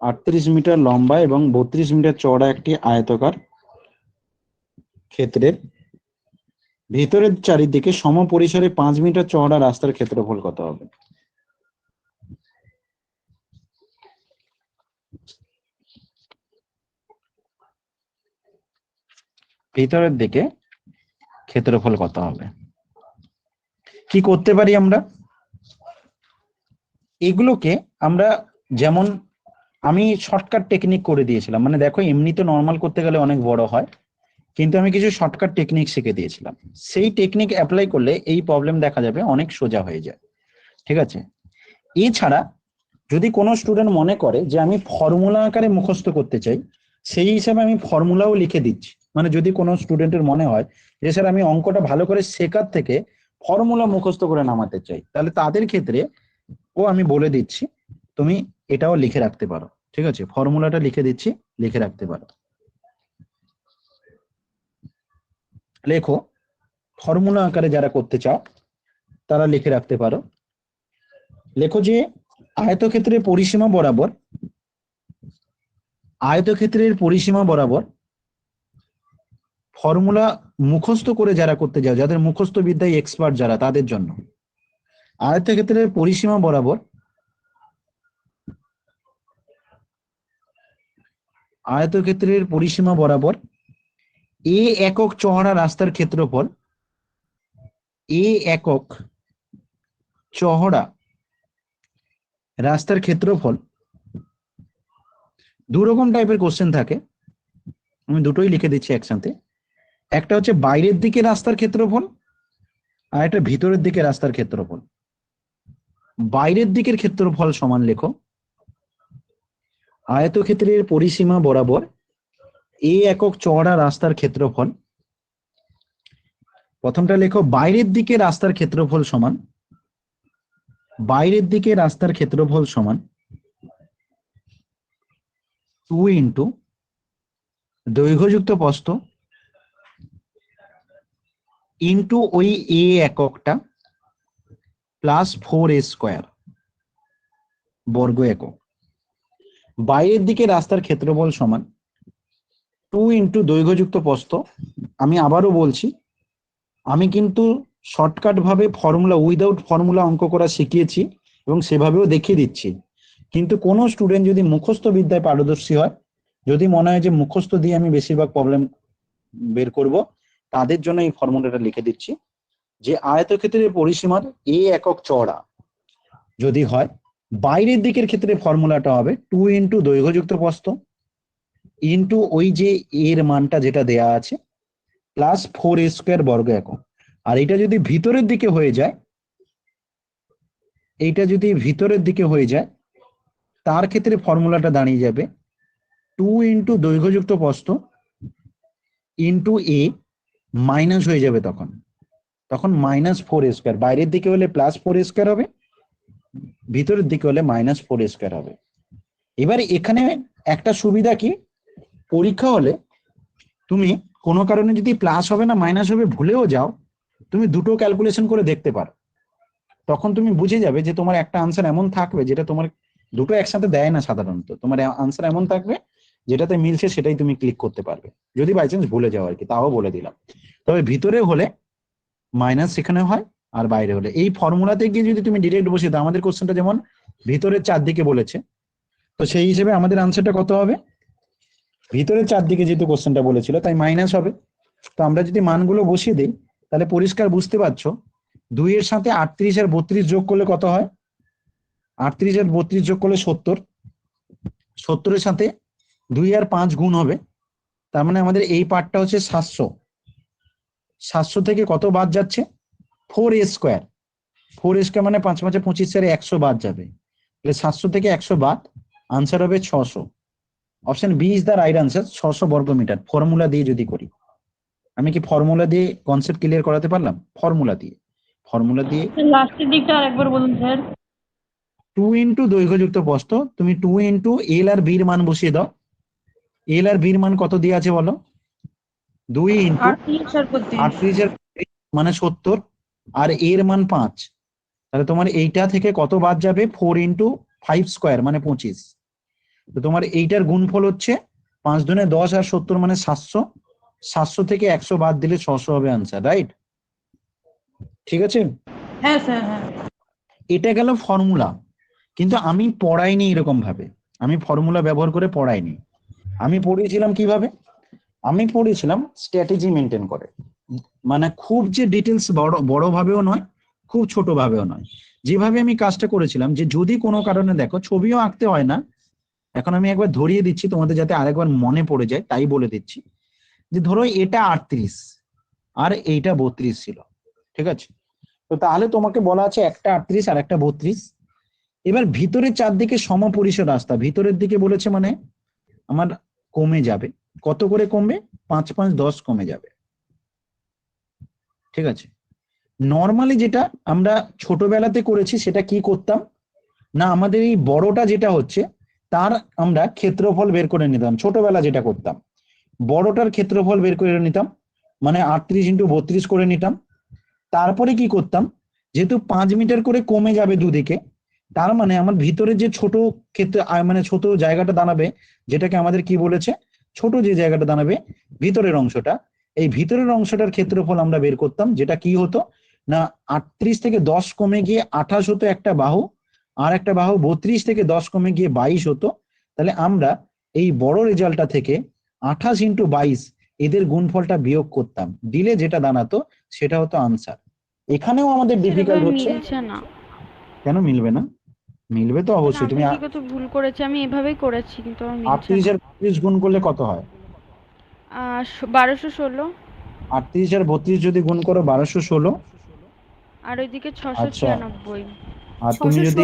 B: 38 মিটার লম্বা এবং 32 মিটার চওড়া একটি আয়তাকার ক্ষেত্রের ভিতরের চারিদিকে সম পরিসরে 5 মিটার চওড়া রাস্তার ক্ষেত্রফল কত হবে? ভিতরের দিকে ক্ষেত্রফল কত হবে? কি করতে পারি আমরা? এগুলোকে আমরা যেমন আমি শর্টকাট টেকনিক করে দিয়েছিলাম, মানে দেখো এমনিতে নর্মাল করতে গেলে অনেক বড় হয়, কিন্তু আমি কিছু শর্টকাট টেকনিক শিখে দিয়েছিলাম। সেই টেকনিক অ্যাপ্লাই করলে এই প্রবলেম দেখা যাবে অনেক সোজা হয়ে যায়। ঠিক আছে? এছাড়া যদি কোনো স্টুডেন্ট মনে করে যে আমি ফর্মুলা আকারে মুখস্থ করতে চাই, সেই হিসাবে আমি ফর্মুলাও লিখে দিচ্ছি। মানে যদি কোনো স্টুডেন্টের মনে হয় যে স্যার আমি অঙ্কটা ভালো করে শেখার থেকে ফর্মুলা মুখস্থ করে নামাতে চাই, তাহলে তাদের ক্ষেত্রে আমি বলে দিচ্ছি তুমি এটাও লিখে রাখতে পারো। ঠিক আছে? ফর্মুলাটা লিখে দিচ্ছি, লিখে রাখতে পারো। লেখো, ফর্মুলা আকারে যারা করতে চাও তারা লিখে রাখতে পারো। লেখো যে আয়তক্ষেত্রের পরিসীমা বরাবর ফর্মুলা মুখস্থ করে যারা করতে যাও, যাদের মুখস্থ বিদ্যায় এক্সপার্ট যারা, তাদের জন্য আয়তক্ষেত্রের পরিসীমা বরাবর এ একক চওড়া রাস্তার ক্ষেত্রফল, এ একক চওড়া রাস্তার ক্ষেত্রফল। দু রকম টাইপের কোশ্চেন থাকে, আমি দুটোই লিখে দিচ্ছি একসাথে। একটা হচ্ছে বাইরের দিকে রাস্তার ক্ষেত্রফল, আর একটা ভিতরের দিকে রাস্তার ক্ষেত্রফল। বাইরের দিকের ক্ষেত্রফল সমান লেখো আয়তক্ষেত্রের পরিসীমা বরাবর এ একক চওড়া রাস্তার ক্ষেত্রফল। প্রথমটা লেখো বাইরের দিকে রাস্তার ক্ষেত্রফল সমান, বাইরের দিকে রাস্তার ক্ষেত্রফল সমান 2 ইন্টু দৈর্ঘ্যযুক্ত প্রস্থ ইন্টু ওই এ এককটা প্লাস 4a স্কোয়ার বর্গ একক। বাইরের দিকে রাস্তার ক্ষেত্রফল সমান 2 ইন্টু দৈর্ঘ্যযুক্ত প্রস্থ। আমি আবারও বলছি, আমি কিন্তু শর্টকাট ভাবে ফর্মুলা উইদাউট ফর্মুলা অঙ্ক করা শিখিয়েছি এবং সেভাবেও দেখিয়ে দিচ্ছি। কিন্তু কোনো স্টুডেন্ট যদি মুখস্থ বিদ্যায় পারদর্শী হয়, যদি মনে হয় যে মুখস্থ দিয়ে আমি বেশিরভাগ প্রবলেম বের করব, তাদের জন্য এই ফর্মুলাটা লিখে দিচ্ছি যে আয়তক্ষেত্রের পরিসীমার এ একক চওড়া যদি হয়, বাইরের দিকের ক্ষেত্রে ফর্মুলাটা হবে 2 ইন্টু দৈর্ঘ্যযুক্ত প্রস্থ ইন্টু ওই যে এর মানটা যেটা দেয়া আছে প্লাস 4a স্কোয়ার বর্গ একক। আর এটা যদি ভিতরের দিকে হয়ে যায়, এইটা যদি ভিতরের দিকে হয়ে যায়, তার ক্ষেত্রে ফর্মুলাটা দাঁড়িয়ে যাবে 2 ইন্টু দৈর্ঘ্যযুক্ত প্রস্থ ইন্টু এ মাইনাস হয়ে যাবে, তখন মাইনাস 4a স্কোয়ার। বাইরের দিকে হলে প্লাস 4a স্কোয়ার হবে, ভিতরের দিকে হলে মাইনাস 4a স্কোয়ার হবে। এবার এখানে একটা সুবিধা কি, পরীক্ষা হলে তুমি কোনো কারণে যদি প্লাস হবে না মাইনাস হবে ভুলেও যাও, তুমি দুটো ক্যালকুলেশন করে দেখতে পারো। তখন তুমি বুঝে যাবে যে তোমার একটা আনসার এমন থাকবে যেটা তোমার দুটো একসাথে দেয় না সাধারণত, তোমার আনসার এমন থাকবে যেটাতে মিলছে সেটাই তুমি ক্লিক করতে পারবে, যদি বাই চান্স ভুলে যাও আর কি, তাও বলে দিলাম। তবে ভিতরে হলে মাইনাস সেখানে হয়, আর বাইরে হলে এই ফর্মুলাতে গিয়ে যদি তুমি ডিরেক্ট বসিয়ে দাও, আমাদের কোশ্চেনটা যেমন ভিতরের চারদিকে বলেছে, তো সেই হিসেবে আমাদের আনসারটা কত হবে? ভিতরের চারদিকে যেহেতু কোশ্চেনটা বলেছিল তাই মাইনাস হবে। তো আমরা যদি মানগুলো বসিয়ে দিই তাহলে পরিষ্কার বুঝতে পারছো 2 এর সাথে 38 আর 32 যোগ করলে কত হয়? 38 আর 32 যোগ করলে 70, 70 এর সাথে 2 আর 5 গুণ হবে, তার মানে আমাদের এই পার্টটা হচ্ছে 700। 700 থেকে কত বাদ যাচ্ছে? 4a square. 4a স্কোয়ার মানে 5 5 25 4 100 বাদ যাবে, তাহলে 700 থেকে 100 বাদ, আনসার হবে 600। Option B is the right answer, 600 বর্গ মিটার। ফর্মুলা দিয়ে যদি করি, আমি কি ফর্মুলা দিয়ে কনসেপ্ট ক্লিয়ার করাতে পারলাম? ফর্মুলা দিয়ে
I: লাস্টের দিকটা আরেকবার বলুন স্যার।
B: 2 ইন্টু দৈর্ঘ্যযুক্ত প্রস্থ, তুমি 2 ইন্টু এল আর বির মান বসিয়ে দাও। এল আর বির মান কত দিয়ে আছে বলো? 2 ইন্টু
I: 38 আর 32
B: 38 মানে 70, আর এর মান 5, তাহলে তোমার এইটা থেকে কত বাদ যাবে? 4 ইন্টু 5 স্কোয়ার মানে 25। তো তোমার এইটার গুণফল হচ্ছে 5 দুনে 10 আর 70 মানে 700। 700 থেকে 100 বাদ দিলে 600 হবে আনসার, রাইট? ঠিক আছে,
I: হ্যাঁ স্যার, হ্যাঁ।
B: এটা গেল ফর্মুলা। কিন্তু আমি পড়াইনি এরকম ভাবে, আমি ফর্মুলা ব্যবহার করে পড়াইনি। আমি পড়িয়েছিলাম কিভাবে? আমি পড়িয়েছিলাম স্ট্র্যাটেজি মেনটেন করে, মানে খুব যে ডিটেলস বড় ভাবেও নয়, খুব ছোট ভাবেও নয়। যেভাবে আমি কাজটা করেছিলাম, যে যদি কোনো কারণে দেখো, ছবিও আঁকতে হয় না, এখন আমি একবার ধরিয়ে দিচ্ছি তোমাদের যাতে আরেকবার মনে পড়ে যায়, তাই বলে দিচ্ছি। যে ধরো এটা 38 আর এইটা 32 ছিল, ঠিক আছে? তো তাহলে তোমাকে বলা আছে একটা 38 আর একটা 32। এবার ভিতরের চারদিকে সমপরিসর রাস্তা, ভিতরের দিকে বলেছে মানে আমার কমে যাবে। কত করে কমবে? 5 5 10 কমে যাবে, ঠিক আছে? নর্মালি যেটা আমরা ছোটবেলাতে করেছি সেটা কি করতাম না, আমাদের এই বড়টা যেটা হচ্ছে তার আমরা ক্ষেত্রফল বের করে নিতাম। ছোটবেলা যেটা করতাম, বড়টার ক্ষেত্রফল বের করে নিতাম, মানে 38 ইন্টু 32 করে নিতাম। তারপরে কি করতাম, যেহেতু 5 মিটার করে কমে যাবে দুদিকে, তার মানে আমার ভিতরে যে ছোট ক্ষেত্র মানে ছোট জায়গাটা দাঁড়াবে, যেটাকে আমাদের কি বলেছে, ছোট যে জায়গাটা দাঁড়াবে ভিতরের অংশটা, এই ভিতরের অংশটার ক্ষেত্রফল আমরা বের করতাম। যেটা কি হতো না, 38 থেকে 10 কমে গিয়ে 28 হতো একটা বাহু, আর একটা বাহু 32 থেকে 10 কমে গিয়ে 22 হতো। তাহলে আমরা এই বড় রেজাল্টটা থেকে 28 ইন্টু 22 এদের গুণফলটা বিয়োগ করতাম, দিলে যেটা দাঁড়াতো সেটা হতো আনসার। এখানেও আমাদের ডিফিকাল্ট হচ্ছে।
E: মিলছে না।
B: কেন মিলবে না? মিলবে তো অবশ্যই। তুমি
E: কি কত ভুল করেছি, আমি এভাবেই করেছি কিন্তু আমার মিলছে
B: 38
E: না।
B: আর 32 গুণ করলে কত হয়?
E: 1216।
B: 38 আর 32 যদি গুণ করো 1216,
E: আর ওইদিকে
B: আচ্ছা,
E: 696।
B: আর তুমি যদি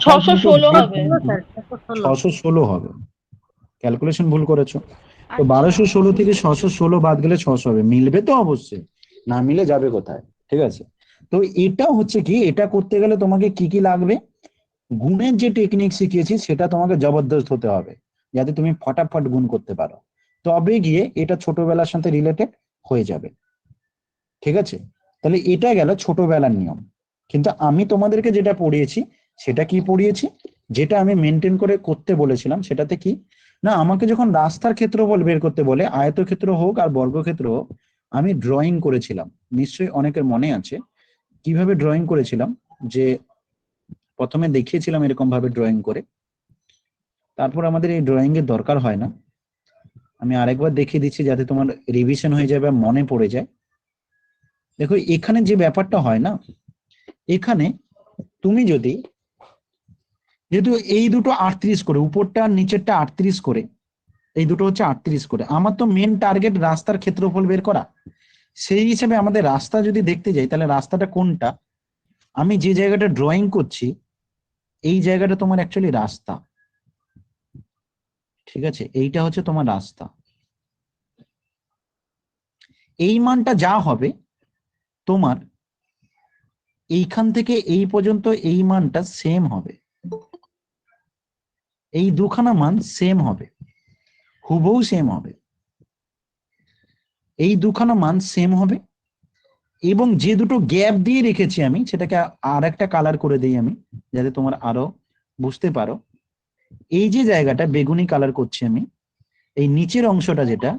I: 616 হবে।
B: 616 হবে, ক্যালকুলেশন ভুল করেছো। তো
E: আচ্ছা।
B: 1216 থেকে 616 বাদ গেলে 600 হবে। মিলবে তো অবশ্যই, না মিলে যাবে কোথায়? ঠিক আছে, তো এটা হচ্ছে কি, এটা করতে গেলে তোমাকে কি কি লাগবে? গুণের যে টেকনিক শিখিয়েছি সেটা তোমাকে জবরদস্ত হতে হবে, যাতে তুমি ফটাফট গুণ করতে পারো, তবে গিয়ে এটা ছোটবেলার সাথে রিলেটেড হয়ে যাবে। ঠিক আছে, তাহলে এটা গেল ছোটবেলার নিয়ম। কিন্তু আমি তোমাদেরকে যেটা পড়িয়েছি সেটা কি পড়িয়েছি, যেটা আমি মেনটেন করে করতে বলেছিলাম, সেটাতে কি না, আমাকে যখন রাস্তার ক্ষেত্রফল বের করতে বলে, আয়তক্ষেত্র হোক আর বর্গক্ষেত্র হোক, আমি ড্রয়িং করেছিলাম। নিশ্চয়ই অনেকের মনে আছে কিভাবে ড্রয়িং করেছিলাম, যে প্রথমে দেখিয়েছিলাম এরকম ভাবে ড্রয়িং করে, তারপর আমাদের এই ড্রয়িং এর দরকার হয় না। আমি আরেকবার দেখিয়ে দিচ্ছি যাতে তোমার রিভিশন হয়ে যায় বা মনে পড়ে যায়। দেখো এখানে যে ব্যাপারটা হয় না, এখানে তুমি যদি, যেহেতু এই দুটো 38 করে, উপরটা আর নিচেরটা 38 করে, এই দুটো হচ্ছে 38 করে, আমার তো মেন টার্গেট রাস্তার ক্ষেত্রফল বের করা। সেই হিসেবে আমাদের রাস্তা যদি দেখতে যাই, তাহলে রাস্তাটা কোনটা, আমি যে জায়গাটা ড্রয়িং করছি এই জায়গাটা তোমার অ্যাকচুয়ালি রাস্তা। ঠিক আছে, এইটা হচ্ছে তোমার রাস্তা। এই মানটা যা হবে তোমার এইখান থেকে এই পর্যন্ত, এই মানটা সেম হবে, এই দুখানা মান সেম হবে, হুবহু সেম হবে, এই দুখানা মান সেম হবে। এবং যে দুটো গ্যাপ দিয়ে রেখেছি আমি, সেটাকে আর একটা কালার করে দিই আমি, যাতে তোমার আরো বুঝতে পারো। এই যে জায়গাটা বেগুনি কালার করছি আমি, এই নিচের অংশটা যেটা,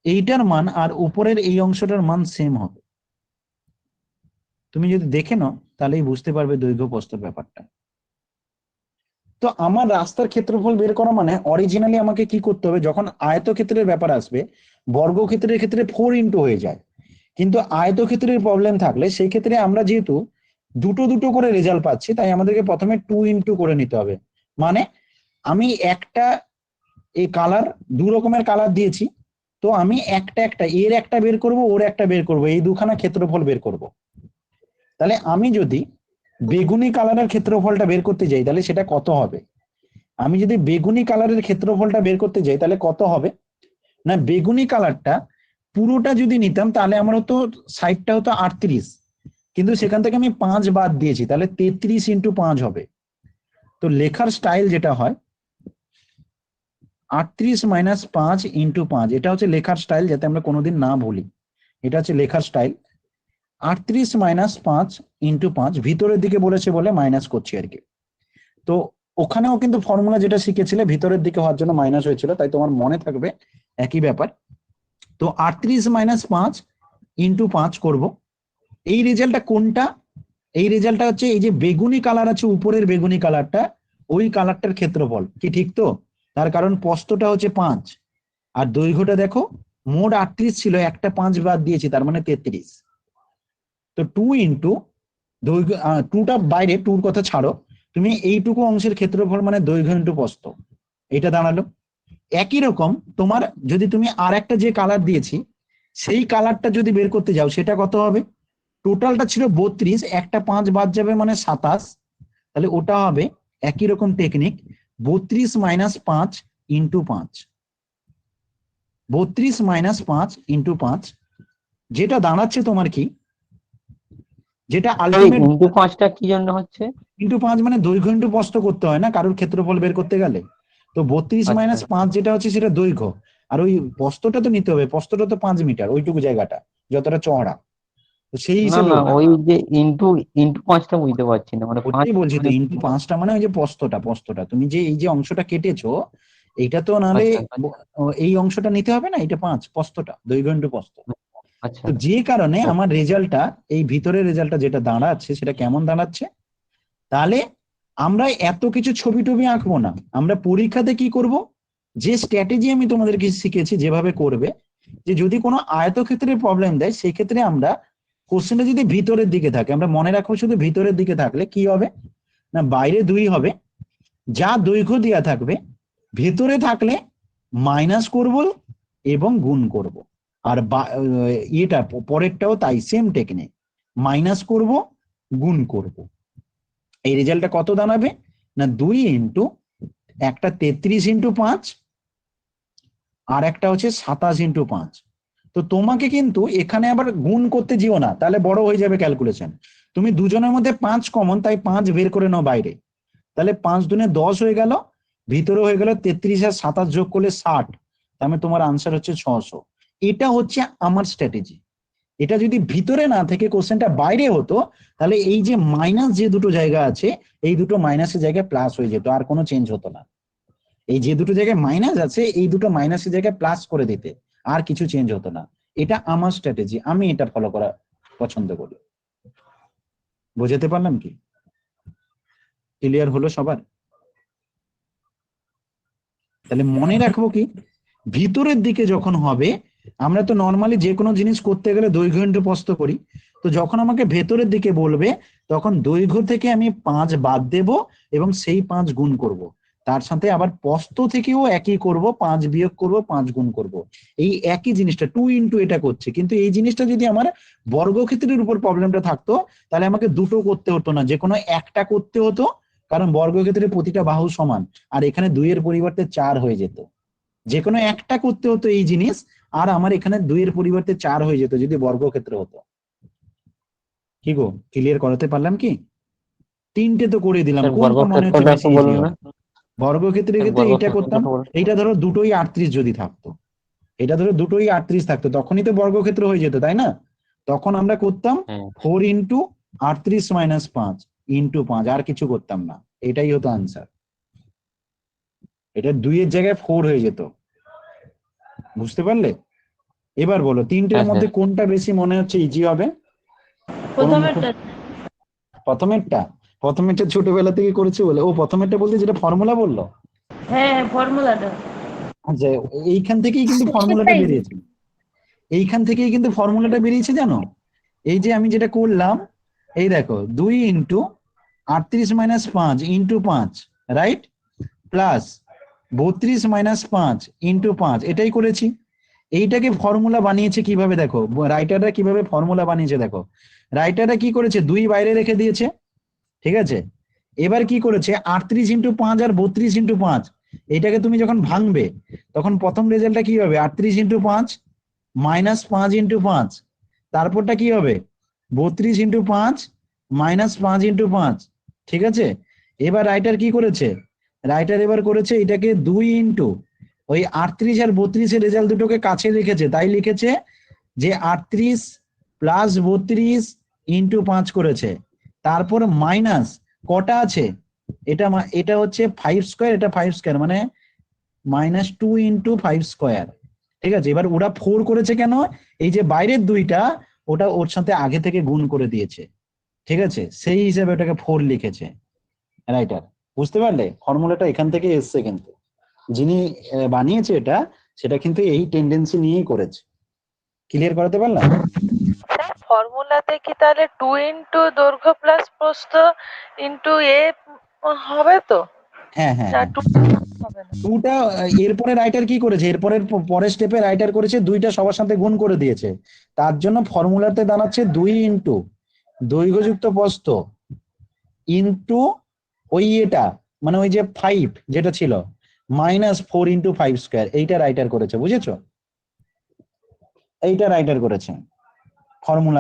B: এইটার মান আর উপরের এই অংশটার মান সেম হবে। তুমি যদি দেখে নাও তাহলেই বুঝতে পারবে দৈর্ঘ্য প্রস্থের ব্যাপারটা। তো আমার রাস্তার ক্ষেত্রফল বের করা মানে অরিজিনালি আমাকে কি করতে হবে, যখন আয়তক্ষেত্রের ব্যাপার আসবে, বর্গক্ষেত্রের ক্ষেত্রে 4 ইন্টু হয়ে যায়, কিন্তু আয়তক্ষেত্রের প্রবলেম থাকলে সেই ক্ষেত্রে আমরা যেহেতু দুটো দুটো করে রেজাল্ট পাচ্ছি, তাই আমাদেরকে প্রথমে 2 ইন্টু করে নিতে হবে। মানে আমি একটা এই কালার, দু রকমের কালার দিয়েছি, তো আমি একটা একটা এর একটা বের করব, ওর একটা বের করব, এই দুখানা ক্ষেত্রফল বের করব। তাহলে আমি যদি বেগুনি কালারের ক্ষেত্রফলটা বের করতে যাই তাহলে সেটা কত হবে? আমি যদি বেগুনি কালারের ক্ষেত্রফলটা বের করতে যাই তাহলে কত হবে না, বেগুনি কালারটা পুরোটা যদি নিতাম তাহলে আমার হতো সাইডটা হতো 38, কিন্তু সেখান থেকে আমি 5 বাদ দিয়েছি, তাহলে 33 ইন্টু 5 হবে। তো লেখার স্টাইল যেটা হয় 38 মাইনাস 5 ইন্টু 5, এটা হচ্ছে লেখার স্টাইল, যাতে আমরা কোনোদিন না ভুলি। এটা হচ্ছে লেখার স্টাইল। 38 মাইনাস 5 ইন্টু 5, ভিতরের দিকে বলেছে বলে মাইনাস করছি আর কি। তো ওখানেও কিন্তু ফর্মুলা যেটা শিখেছিলে ভিতরের দিকে হওয়ার জন্য মাইনাস হয়েছিল, তাই তোমার মনে থাকবে একই ব্যাপার। তো 38 মাইনাস 5 ইন্টু 5 করবো। এই রেজাল্টটা কোনটা? এই রেজাল্টটা হচ্ছে এই যে বেগুনি কালার আছে উপরের বেগুনি কালারটা, ওই কালারটার ক্ষেত্রফল কি, ঠিক তো? তার কারণ প্রস্থটা হচ্ছে 5 আর দৈর্ঘ্যটা দেখো মোট 38 ছিল, একটা 5 বাদ দিয়েছি, তার মানে 33। তো 2 ইন্টু দৈর্ঘ্য, 2টা বাইরে, 2র কথা ছাড়ো, তুমি এইটুকু অংশের ক্ষেত্রফল মানে দৈর্ঘ্য ইন্টু প্রস্থ, এটা দাঁড়ালো। একই রকম তোমার যদি তুমি আর একটা যে কালার দিয়েছি সেই কালারটা যদি বের করতে যাও, সেটা কত হবে? টোটালটা ছিল 32, একটা 5 বাদ যাবে মানে 27, তাহলে ওটা হবে একই রকম technique, 32 minus 5 into 5, 32 minus 5 into 5, যেটা দাঁড়াচ্ছে তোমার কি, যেটা আলটিমেট
C: ইন্টু 5টা কি জন্য হচ্ছে?
B: ইন্টু 5 মানে দৈর্ঘ্য ইন্টু প্রস্থ করতে হয় না কারোর ক্ষেত্রফল বের করতে গেলে। তো 32
C: আচ্ছা।
B: মাইনাস 5 যেটা হচ্ছে সেটা দৈর্ঘ্য, আর ওই প্রস্থটা তো নিতে হবে, প্রস্থটা তো 5 মিটার, ওইটুকু জায়গাটা যতটা চওড়া, তো সেই
C: না
B: হিসেবে
C: না,
B: ওটা।
C: ওই যে ইন্টু ইন্টু 5টা বুঝতে পারছি না, মানে 5
B: ওটাই বলছি তো,
C: মানে
B: ইন্টু 5টা মানে ওই যে প্রস্থটা তুমি যে এই যে অংশটা কেটেছো, এইটা তো নাহলে এই অংশটা নিতে হবে না, এটা 5 প্রস্থটা, দৈর্ঘ্য ইন্টু প্রস্থ।
C: আচ্ছা
B: তো যে কারণে আমার রেজাল্টটা, এই ভিতরের রেজাল্টটা যেটা দাঁড়াচ্ছে সেটা কেমন দাঁড়াচ্ছে, তাহলে আমরা এত কিছু ছবি টবি আঁকবো না, আমরা পরীক্ষাতে কি করব, যে স্ট্র্যাটেজি আমি তোমাদেরকে শিখেছি যেভাবে করবে, যে যদি কোনো আয়তক্ষেত্রের প্রবলেম দেয় সেই ক্ষেত্রে আমরা কোশ্চেনটা যদি ভিতরের দিকে থাকে, আমরা মনে রাখবো শুধু ভিতরের দিকে থাকলে কি হবে না, বাইরে 2 হবে, যা দৈর্ঘ্য দেওয়া থাকবে, ভেতরে থাকলে মাইনাস করব এবং গুণ করব। আর এটা পরেরটাও তাই, সেম টেকনিক, মাইনাস করব গুণ করব। এই রেজাল্টটা কত দাঁড়াবে না, 2 ইন্টু একটা 33 ইন্টু 5 আর একটা হচ্ছে 27 ইন্টু 5। তো তোমাকে কিন্তু এখানে আবার গুণ করতে যেও না, তাহলে বড় হয়ে যাবে ক্যালকুলেশন। তুমি দুজনের মধ্যে 5 কমন, তাই 5 বের করে নাও বাইরে, তাহলে 5 দুনে 10 হয়ে গেল, ভিতরে হয়ে গেল 33 আর 27 যোগ করলে 60, তাহলে তোমার আনসার হচ্ছে 600। এটা হচ্ছে আমার স্ট্র্যাটেজি। এটা যদি ভিতরে না থেকে কোশ্চেনটা বাইরে হতো, তাহলে এই যে মাইনাস যে দুটো জায়গা আছে, এই দুটো মাইনাসের জায়গায় প্লাস হয়ে যেত, আর কোনো চেঞ্জ হতো না। এই যে দুটো জায়গায় মাইনাস আছে, এই দুটো মাইনাসের জায়গায় প্লাস করে দিতে, আর কিছু চেঞ্জ হতো না। এটা আমার স্ট্র্যাটেজি, আমি এটা ফলো করা পছন্দ করি। বুঝাতে পারলাম কি? ক্লিয়ার হলো সবার? তাহলে মনে রাখবো কি, ভিতরের দিকে যখন হবে, আমরা তো নর্মালি যে কোনো জিনিস করতে গেলে দৈর্ঘ্য ইন্টু প্রস্থ করি, তো যখন আমাকে ভেতরের দিকে বলবে তখন দৈর্ঘ্য থেকে আমি 5 বাদ দেব এবং সেই 5 গুণ করব, তার সাথে আবার প্রস্থ থেকেও একই করব, 5 বিয়োগ করব, 5 গুণ করব। এই একই জিনিসটা 2 ইন্টু এটা করছে, কিন্তু এই জিনিসটা যদি আমার বর্গক্ষেত্রের উপর প্রবলেমটা থাকতো, তাহলে আমাকে দুটো করতে হতো না, যে কোনো একটা করতে হতো, কারণ বর্গক্ষেত্রের প্রতিটা বাহু সমান, আর এখানে 2 এর পরিবর্তে 4 হয়ে যেত। যে কোনো একটা করতে হতো এই জিনিস, আর আমার এখানে 2 এর পরিবর্তে 4 হয়ে যেত যদি বর্গক্ষেত্র হতো। কি গো, ক্লিয়ার করাতে পারলাম কি? 3টে তো করে দিলাম, কোনটা মনে হচ্ছে বেশি ইজি হবে? বর্গক্ষেত্রের ক্ষেত্রে এইটা করতাম, এইটা ধরো দুটোই 38 যদি থাকতো, এটা ধরো দুটোই 38 থাকতো, তখনই তো বর্গক্ষেত্র হয়ে যেত, তাই না? তখন আমরা করতাম 4 ইন্টু 38 মাইনাস 5 ইন্টু 5, আর কিছু করতাম না, এটাই হতো আনসার। এটা 2 এর জায়গায় 4 হয়ে যেত। বুঝতে পারলে? এবার বলো, 3টের মধ্যে কোনটা বেশি মনে হচ্ছে ইজি হবে? প্রথমেরটা ছোটবেলা থেকে করেছি বলে। ও, প্রথমেরটা বলতে যেটা ফর্মুলা বললো,
I: হ্যাঁ ফর্মুলাটা।
B: আচ্ছা, এইখান থেকেই কিন্তু ফর্মুলাটা বেরিয়েছে, এইখান থেকেই কিন্তু ফর্মুলাটা বেরিয়েছে জানো। এই যে আমি যেটা করলাম, এই দেখো 2 into 38 minus 5 into 5, right, plus 32 minus 5 into 5, এটাই করেছি। এইটাকে ফর্মুলা বানিয়েছে কিভাবে দেখো, রাইটাররা কিভাবে ফর্মুলা বানিয়েছে দেখো। রাইটাররা কি করেছে, 2 বাইরে রেখে দিয়েছে, ঠিক আছে। এবার কি করেছে, 38 ইন্টু 5 আর 32 ইন্টু 5, এটাকে তুমি যখন ভাঙবে তখন প্রথম রেজাল্টটা কি হবে, 38 ইন্টু 5 মাইনাস 5 ইন্টু 5, তারপরটা কি হবে 32 ইন্টু 5 মাইনাস 5 ইন্টু 5, ঠিক আছে। এবার রাইটার কি করেছে, রাইটার এবার করেছে এটাকে 2 ইন্টু ওই 38 আর 32 এর রেজাল্ট দুটোকে কাছে রেখেছে, তাই লিখেছে যে 38 প্লাস 32 ইন্টু 5 করেছে, তারপর মাইনাস কটা আছে, এটা হচ্ছে 5 স্কোয়ার, এটা 5 স্কোয়ার, মানে -2 ইন্টু 5 স্কোয়ার। ঠিক আছে, এবার ওরা 4 করেছে কেন, এই যে বাইরের দুইটা ওটা ওর সাথে আগে থেকে গুণ করে দিয়েছে। ঠিক আছে, সেই হিসাবে ওটাকে 4 লিখেছে রাইটার। বুঝতে পারলে, ফর্মুলাটা এখান থেকে এসছে, কিন্তু যিনি বানিয়েছে এটা সেটা কিন্তু এই টেন্ডেন্সি নিয়েই করেছে। ক্লিয়ার করাতে পারলাম?
D: ফর্মুলাতে কি তাহলে 2 ইন্টু দৈর্ঘ্য প্লাস প্রস্থ ইন্টু এ হবে তো?
B: হ্যাঁ হ্যাঁ
D: না
B: হ্যাঁ,
D: 2 হবে না?
B: টুটা এরপরে রাইটার কি করেছে, পরের স্টেপে রাইটার করেছে দুইটা সবার সাথে গুণ করে দিয়েছে, তার জন্য ফর্মুলাতে দাঁড়াচ্ছে 2 ইন্টু দৈর্ঘ্যযুক্ত প্রস্থ ইন্টু ওই এটা মানে ওই যে 5 যেটা ছিল -4 ইন্টু 5 স্কোয়ার, এইটা রাইটার করেছে। বুঝেছো? এইটা রাইটার করেছে ফর্মুলা।